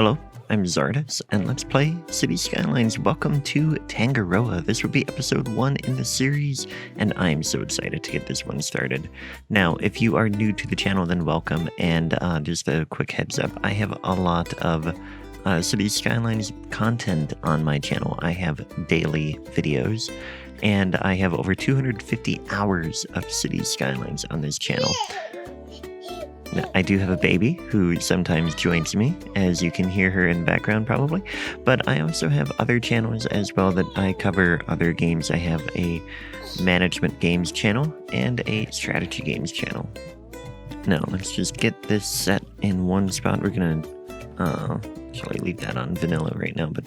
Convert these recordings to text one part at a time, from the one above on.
Hello, I'm Czardus, and let's play City Skylines. Welcome to Tangaroa. This will be episode 1 in the series, and I'm so excited to get this one started. Now, if you are new to the channel, then welcome, and just a quick heads up, I have a lot of City Skylines content on my channel. I have daily videos, and I have over 250 hours of City Skylines on this channel. I do have a baby who sometimes joins me, as you can hear her in the background probably, but I also have other channels as well that I cover other games. I have a management games channel and a strategy games channel. Now, let's just get this set in one spot. We're going to actually leave that on vanilla right now, but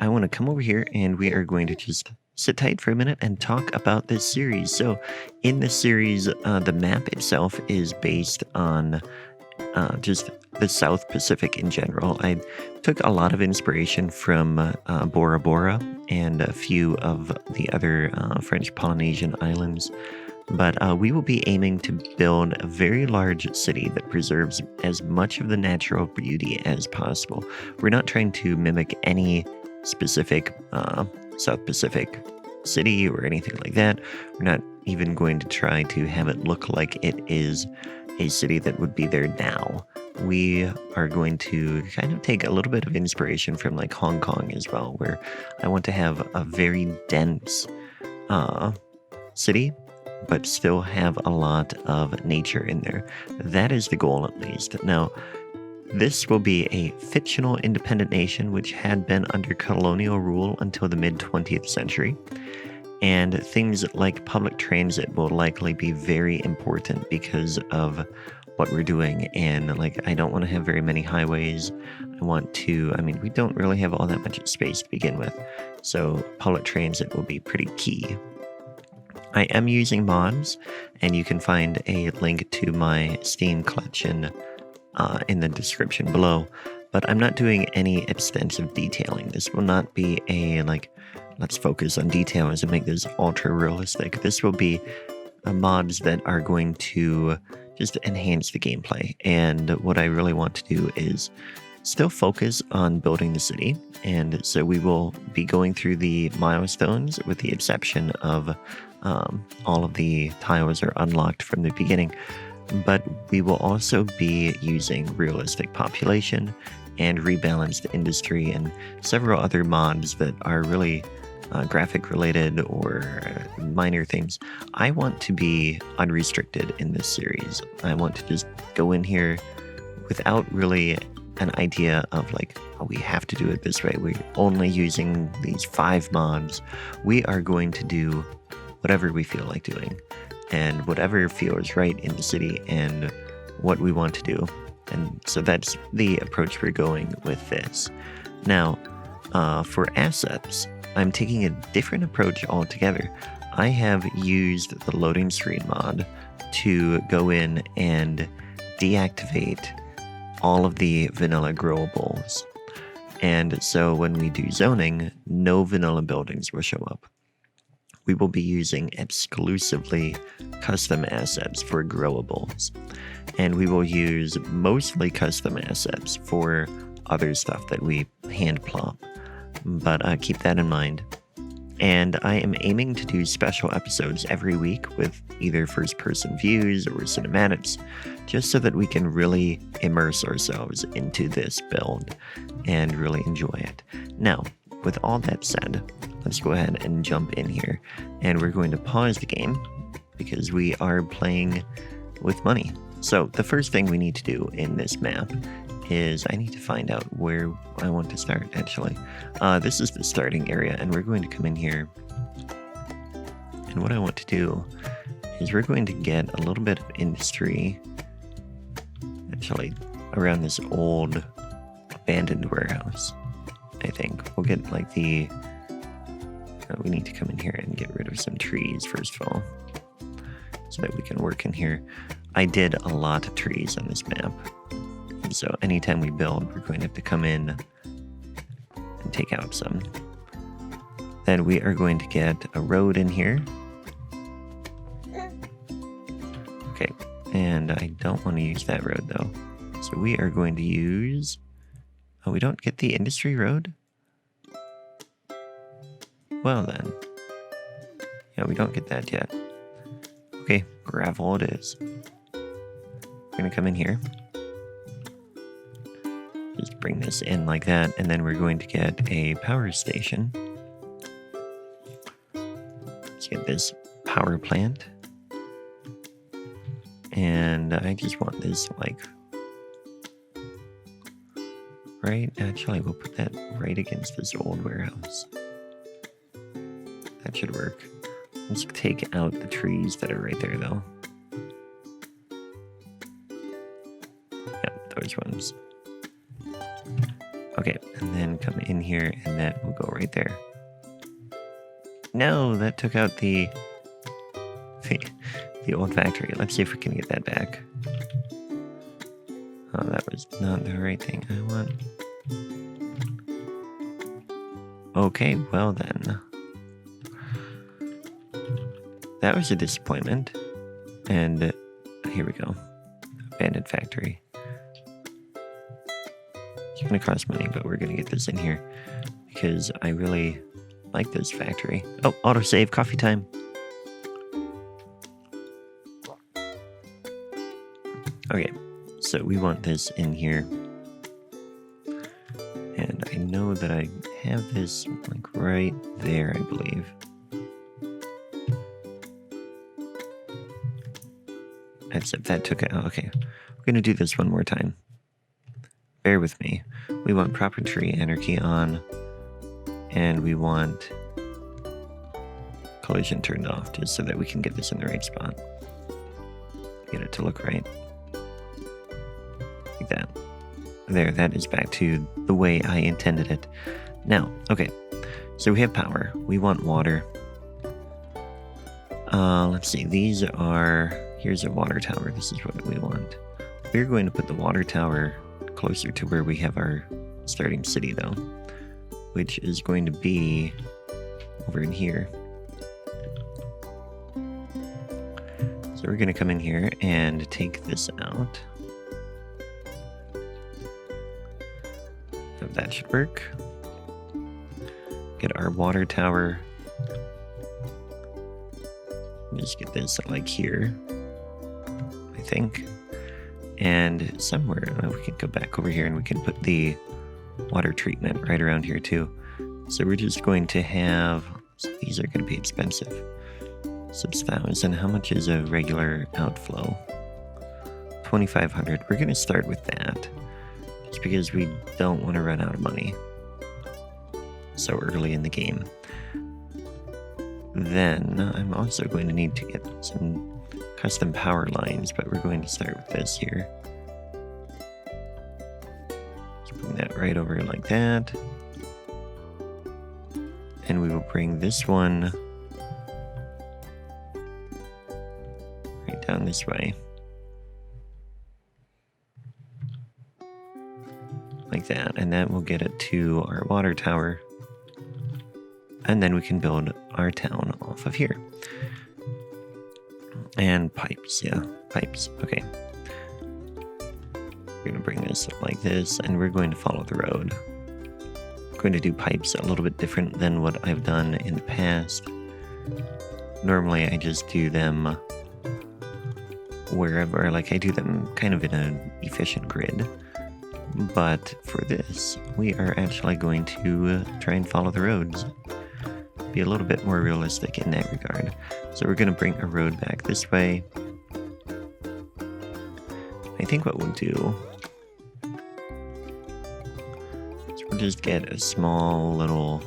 I want to come over here and we are going to just sit tight for a minute and talk about this series. So in this series, the map itself is based on just the South Pacific in general. I took a lot of inspiration from Bora Bora and a few of the other French Polynesian islands. But we will be aiming to build a very large city that preserves as much of the natural beauty as possible. We're not trying to mimic any specific South Pacific city or anything like that. We're not even going to try to have it look like it is a city that would be there now. We are going to kind of take a little bit of inspiration from like Hong Kong as well, where I want to have a very dense city, but still have a lot of nature in there. That is the goal, at least. Now, this will be a fictional independent nation which had been under colonial rule until the mid-20th century. And things like public transit will likely be very important because of what we're doing. And like, I don't want to have very many highways. We don't really have all that much space to begin with. So public transit will be pretty key. I am using mods, and you can find a link to my Steam collection in the description below, but I'm not doing any extensive detailing. This will not be a let's focus on details and make this ultra realistic. This will be mods that are going to just enhance the gameplay, and what I really want to do is still focus on building the city. And so we will be going through the milestones, with the exception of all of the tiles are unlocked from the beginning. But we will also be using realistic population and rebalanced industry and several other mods that are really graphic related or minor things. I want to be unrestricted in this series. I want to just go in here without really an idea of we have to do it this way. We're only using these 5 mods. We are going to do whatever we feel like doing, and whatever feels right in the city and what we want to do. And so that's the approach we're going with this. Now, for assets, I'm taking a different approach altogether. I have used the loading screen mod to go in and deactivate all of the vanilla growables. And so when we do zoning, no vanilla buildings will show up. We will be using exclusively custom assets for growables. And we will use mostly custom assets for other stuff that we hand plop. But keep that in mind. And I am aiming to do special episodes every week with either first-person views or cinematics, just so that we can really immerse ourselves into this build and really enjoy it. Now, with all that said, let's go ahead and jump in here. And we're going to pause the game because we are playing with money. So the first thing we need to do in this map is I need to find out where I want to start, actually. This is the starting area, and we're going to come in here. And what I want to do is we're going to get a little bit of industry, actually, around this old abandoned warehouse. I think we'll get we need to come in here and get rid of some trees first of all, so that we can work in here. I did a lot of trees on this map, and so anytime we build, we're going to have to come in and take out some. Then we are going to get a road in here. Okay, and I don't want to use that road though, so we are going to use Oh, we don't get the industry road? Well then. Yeah, we don't get that yet. Okay, gravel it is. We're gonna come in here. Just bring this in like that, and then we're going to get a power station. Let's get this power plant. And I just want this like right. Actually, we'll put that right against this old warehouse. That should work. Let's take out the trees that are right there, though. Yep, those ones. Okay, and then come in here, and that will go right there. No, that took out the old factory. Let's see if we can get that back. Oh, that was not the right thing I want. Okay, well then. That was a disappointment. And here we go. Abandoned factory. It's gonna cost money, but we're gonna get this in here because I really like this factory. Oh, autosave, coffee time. Okay, so we want this in here. And I know that I have this like right there, I believe. Except that took it. Oh, okay, we're gonna do this one more time. Bear with me. We want proper tree anarchy on, and we want collision turned off just so that we can get this in the right spot. Get it to look right. Like that. There, that is back to the way I intended it. Now, okay, so we have power. We want water. Let's see, these are... Here's a water tower. This is what we want. We're going to put the water tower closer to where we have our starting city, though, which is going to be over in here. So we're going to come in here and take this out. So that should work. Get our water tower. Just get this like here, I think. And somewhere we can go back over here and we can put the water treatment right around here too. So we're just going to have, so these are going to be expensive. 6,000. How much is a regular outflow? 2,500. We're going to start with that just because we don't want to run out of money so early in the game. Then I'm also going to need to get some custom power lines, but we're going to start with this here. Let's bring that right over like that. And we will bring this one right down this way. Like that. And that will get it to our water tower. And then we can build our town off of here. And pipes, yeah, pipes, okay. We're going to bring this like this, and we're going to follow the road. I'm going to do pipes a little bit different than what I've done in the past. Normally I just do them wherever, like I do them kind of in an efficient grid. But for this, we are actually going to try and follow the roads. Be a little bit more realistic in that regard. So we're going to bring a road back this way. I think what we'll do is we'll just get a small little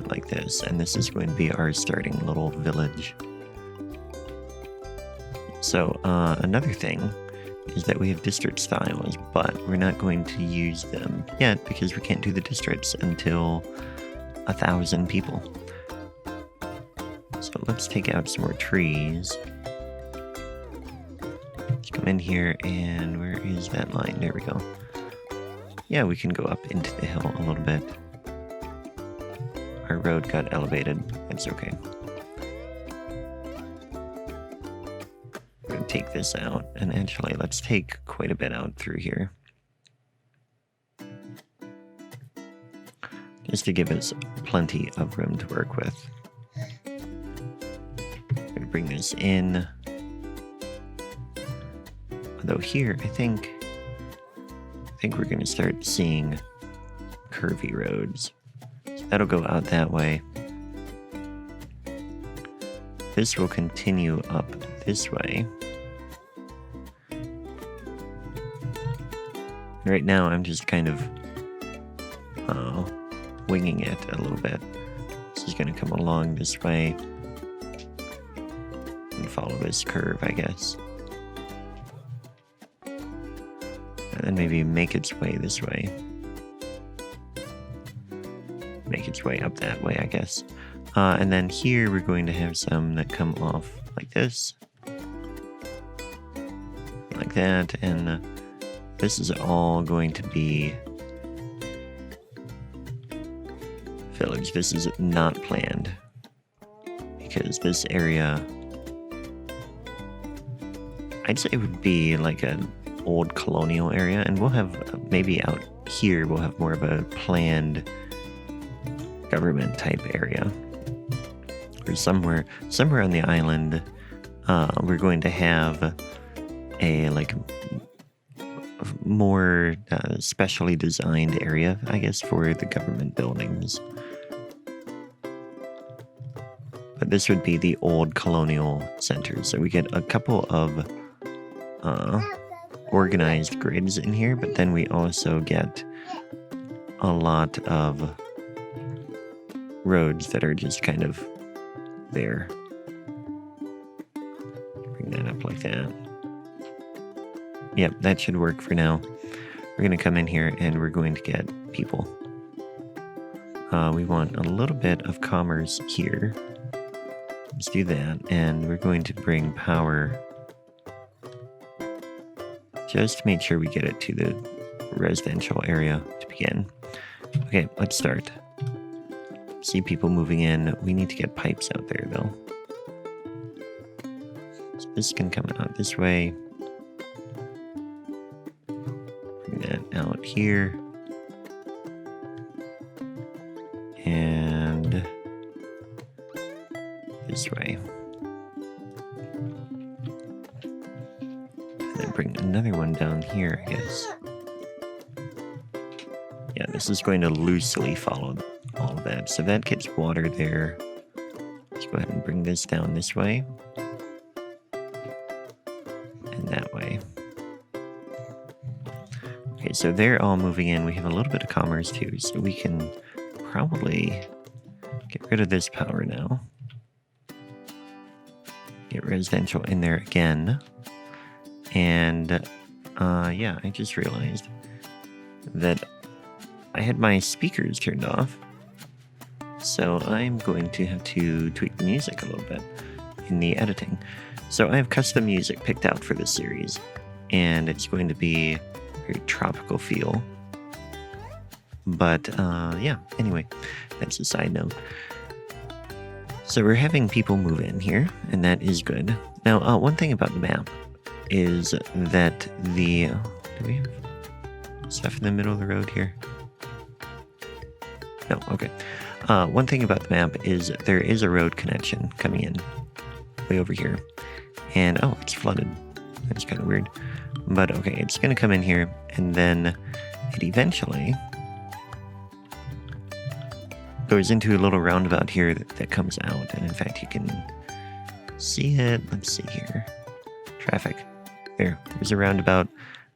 like this, and this is going to be our starting little village. So another thing is that we have district styles, but we're not going to use them yet because we can't do the districts until 1,000 people. So let's take out some more trees. Let's come in here, and where is that line? There we go. Yeah, we can go up into the hill a little bit. Our road got elevated. That's okay. Take this out, and actually let's take quite a bit out through here. just to give us plenty of room to work with. I'm gonna bring this in. Although here, I think we're gonna start seeing curvy roads. So that'll go out that way. This will continue up this way. Right now, I'm just kind of winging it a little bit. This is going to come along this way and follow this curve, I guess. And then maybe make its way this way. Make its way up that way, I guess. And then here we're going to have some that come off like this. Like that, and this is all going to be village. This is not planned because this area, I'd say it would be like an old colonial area, and we'll have maybe out here we'll have more of a planned government type area. Or somewhere on the island, we're going to have a like more specially designed area, I guess, for the government buildings. But this would be the old colonial center. So we get a couple of organized grids in here, but then we also get a lot of roads that are just kind of there. Bring that up like that. Yep, that should work for now. We're going to come in here and we're going to get people. We want a little bit of commerce here. Let's do that. And we're going to bring power just to make sure we get it to the residential area to begin. Okay, let's start. See people moving in. We need to get pipes out there though. So this can come out this way. Bring that out here. And this way. And then bring another one down here, I guess. Yeah, this is going to loosely follow all of that. So that gets water there. Let's go ahead and bring this down this way. And that way. Okay, so they're all moving in. We have a little bit of commerce too, so we can probably get rid of this power now. Get residential in there again. And yeah, I just realized that I had my speakers turned off. So I'm going to have to tweak the music a little bit in the editing. So I have custom music picked out for this series, and it's going to be a very tropical feel. But yeah, anyway, that's a side note. So we're having people move in here, and that is good. Now, one thing about the map is that the... do we have stuff in the middle of the road here? No, okay. One thing about the map is there is a road connection coming in way over here. And, oh, it's flooded. That's kind of weird. But, okay, it's going to come in here, and then it eventually goes into a little roundabout here that comes out. And, in fact, you can see it. Let's see here. Traffic. There's a roundabout,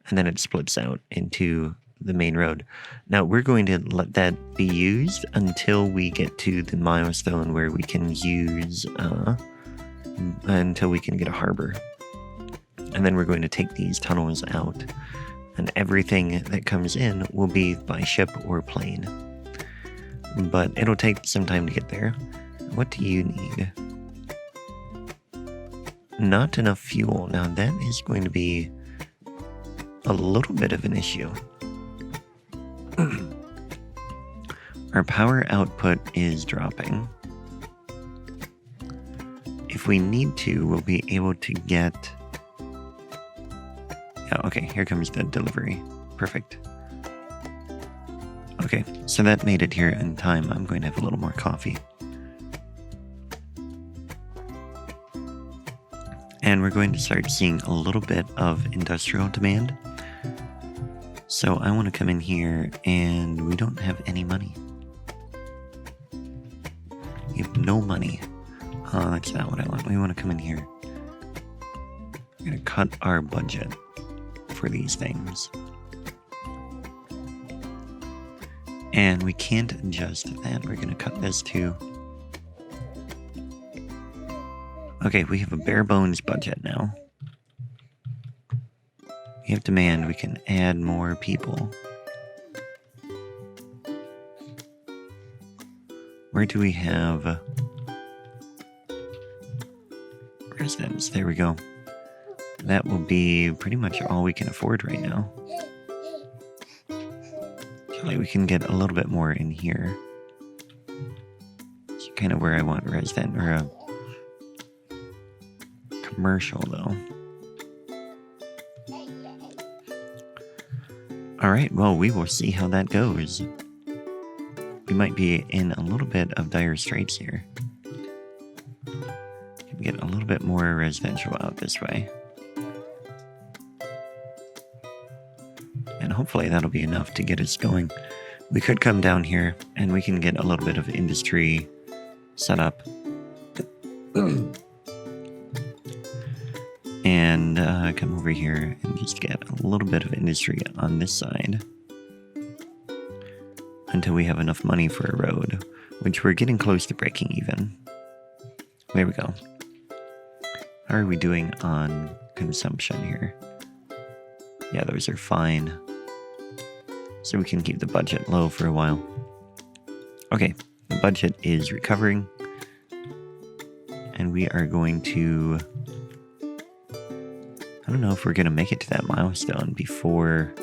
and then it splits out into the main road. Now we're going to let that be used until we get to the milestone where we can use until we can get a harbor, and then we're going to take these tunnels out, and everything that comes in will be by ship or plane, but it'll take some time to get there. What do you need? Not enough fuel. Now that is going to be a little bit of an issue. Our power output is dropping. If we need to, we'll be able to get... yeah, okay, here comes the delivery. Perfect. Okay, Okay, so that made it here in time. I'm going to have a little more coffee. And we're going to start seeing a little bit of industrial demand. So I want to come in here, and we don't have any money. We have no money. Oh, that's not what I want. We want to come in here. We're going to cut our budget for these things. And we can't adjust that. We're going to cut this too. Okay, we have a bare bones budget now. We have demand. We can add more people. Where do we have residents? There we go. That will be pretty much all we can afford right now. Actually, we can get a little bit more in here. It's kind of where I want resident or a commercial, though. Alright, well, we will see how that goes. We might be in a little bit of dire straits here. Can get a little bit more residential out this way. And hopefully that'll be enough to get us going. We could come down here and we can get a little bit of industry set up. And come over here and just get a little bit of industry on this side until we have enough money for a road, which we're getting close to breaking even. There we go. How are we doing on consumption here? Yeah, those are fine. So we can keep the budget low for a while. Okay, the budget is recovering. And we are going to... I don't know if we're going to make it to that milestone before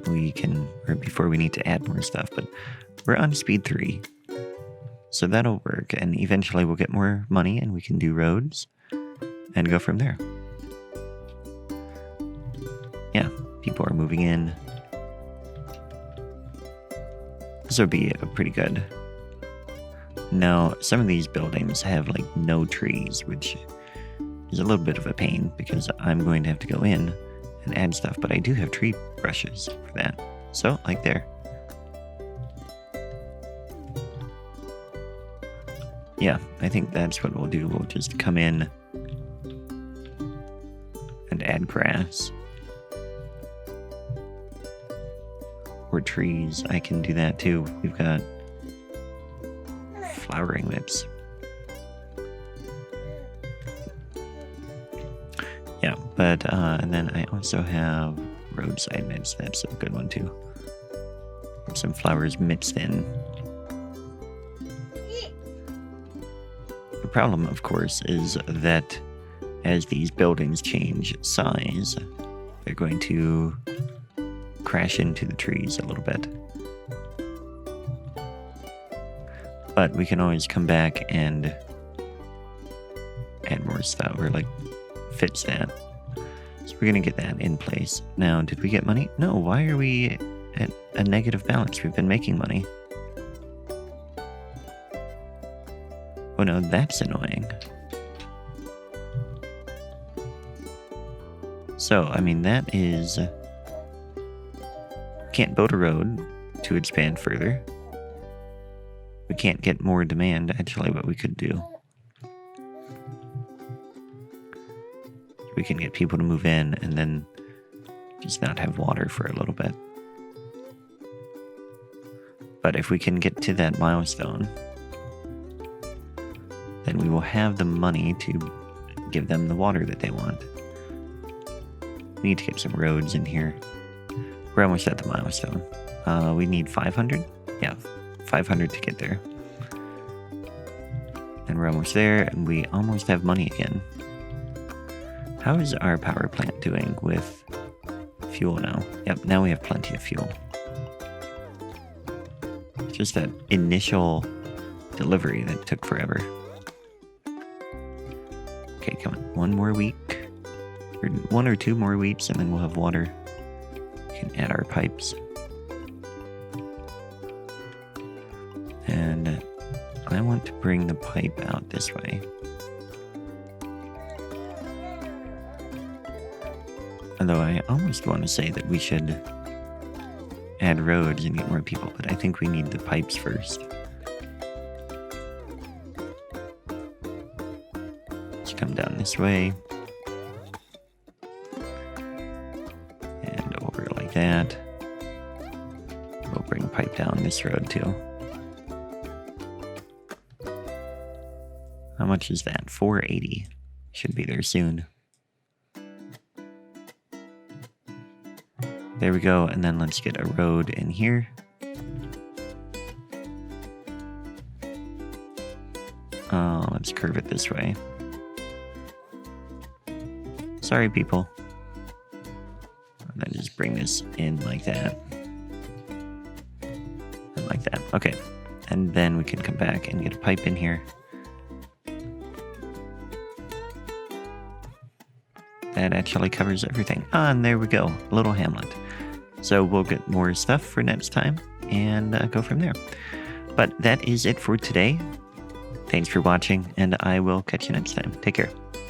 we can, or before we need to add more stuff, but we're on speed 3. So that'll work, and eventually we'll get more money and we can do roads and go from there. Yeah, people are moving in. This will be pretty good. Now, some of these buildings have like no trees, which is a little bit of a pain because I'm going to have to go in and add stuff, but I do have tree brushes for that. So, like there. Yeah, I think that's what we'll do. We'll just come in and add grass. Or trees. I can do that too. We've got flowering whips. Yeah, but and then I also have roadside mitts. That's a good one too. Some flowers mixed in. The problem, of course, is that as these buildings change size, they're going to crash into the trees a little bit. But we can always come back and add more stuff, or like fix that. So we're gonna get that in place. Now, did we get money? No, why are we at a negative balance? We've been making money. Oh no, that's annoying. So, I mean, that is... Can't build a road to expand further. We can't get more demand. Actually, what we could do, we can get people to move in and then just not have water for a little bit. But if we can get to that milestone, then we will have the money to give them the water that they want. We need to get some roads in here. We're almost at the milestone. We need 500? Yeah, 500 to get there. And we're almost there, and we almost have money again. How is our power plant doing with fuel now? Yep, now we have plenty of fuel. It's just that initial delivery that took forever. Okay, come on. One more week. Or 1 or 2 more weeks, and then we'll have water. We can add our pipes. And I want to bring the pipe out this way. Although I almost want to say that we should add roads and get more people, but I think we need the pipes first. Let's come down this way. And over like that. We'll bring pipe down this road too. How much is that? 480. Should be there soon. There we go, and then let's get a road in here. Let's curve it this way. Sorry, people. And then just bring this in like that. And like that. Okay. And then we can come back and get a pipe in here. That actually covers everything. And there we go. Little hamlet. So we'll get more stuff for next time and go from there. But that is it for today. Thanks for watching, and I will catch you next time. Take care.